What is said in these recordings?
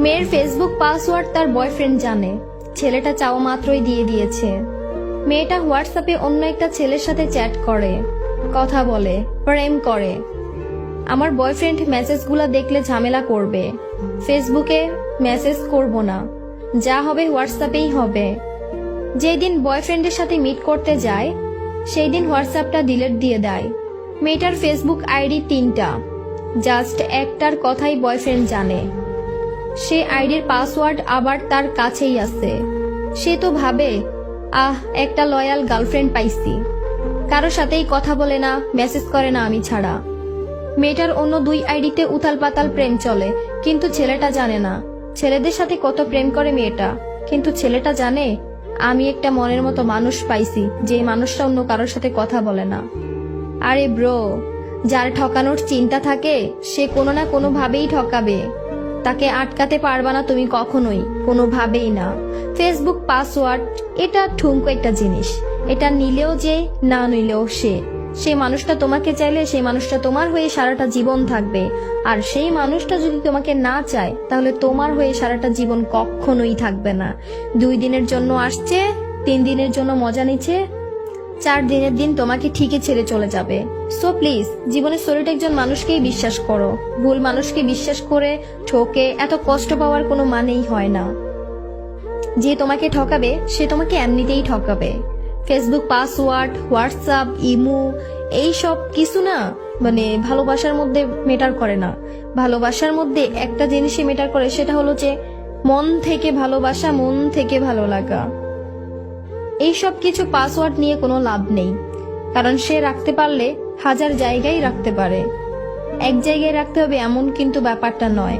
মেয়ের Facebook password তার boyfriend জানে। ছেলেটা চাওয়া মাত্রই দিয়ে দিয়েছে। মেয়েটা হোয়াটসঅ্যাপে অন্য একটা ছেলের সাথে চ্যাট করে, কথা বলে, প্রেম করে। আমার বয়ফ্রেন্ড মেসেজগুলো দেখলে ঝামেলা করবে। ফেসবুকে মেসেজ করব না, যা হবে হোয়াটসঅ্যাপেই হবে। যেই দিন বয়ফ্রেন্ডের সাথে মিট করতে যায় সেই দিন হোয়াটসঅ্যাপটা ডিলিট দিয়ে দেয়। মেয়েটার ফেসবুক আইডি 3টা, জাস্ট একটার কথাই বয়ফ্রেন্ড জানে। সে আইডির পাসওয়ার্ড আবার তার কাছেই আছে। সে তো ভাবে, একটা লয়াল গার্লফ্রেন্ড পাইছি, কারো সাথেই কথা বলে না, মেসেজ করে না আমি ছাড়া। মেয়েটার অন্য 2 আইডিতে উথাল পাতাল প্রেম চলে, কিন্তু ছেলেটা জানে না। ছেলেদের সাথে কত প্রেম করে মেয়েটা, কিন্তু ছেলেটা জানে আমি একটা মনের মতো মানুষ পাইছি, যে মানুষটা অন্য কারোর সাথে কথা বলে না। আরে ব্রো, যার ঠকানোর চিন্তা থাকে সে কোনো না কোনো ভাবেই ঠকাবে। তাকে আটকাতে পারবা না তুমি কখনোই, কোনোভাবেই না। ফেসবুক পাসওয়ার্ড এটা ঠুনকো একটা জিনিস, এটা নিলেও যে, না নিলেও সে মানুষটা তোমাকে চাইলে সেই মানুষটা তোমার হয়ে সারাটা জীবন থাকবে। আর সেই মানুষটা যদি তোমাকে না চায় তাহলে তোমার হয়ে সারাটা জীবন কখনোই থাকবে না। 2 দিনের জন্য আসছে, 3 দিনের জন্য মজা নিচ্ছে, 4 দিনের দিন তোমাকে ঠিকই ছেড়ে চলে যাবে। সো প্লিজ জীবনে সলিড একজন মানুষকেই বিশ্বাস করো। ভুল মানুষকে বিশ্বাস করে ঠকে এত কষ্ট পাওয়ার কোনো মানেই হয় না। যে তোমাকে ঠকাবে সে তোমাকে এমনিতেই ঠকাবে। ফেসবুক পাসওয়ার্ড, হোয়াটসঅ্যাপ, ইমো এই সব কিছু না ভালোবাসার মধ্যে মেটার করে না। ভালোবাসার মধ্যে একটা জিনিসই মেটার করে, সেটা হলো যে মন থেকে ভালোবাসা, মন থেকে ভালো লাগা। এইসব কিছু পাসওয়ার্ড নিয়ে কোনো লাভ নেই, কারণ সে রাখতে পারলে 1000 জায়গায় রাখতে পারে। এক জায়গায় রাখতে হবে এমন কিন্তু ব্যাপারটা নয়।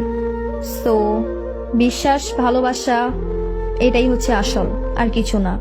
সো বিশ্বাস, ভালোবাসা এটাই হচ্ছে আসল, আর কিছু না।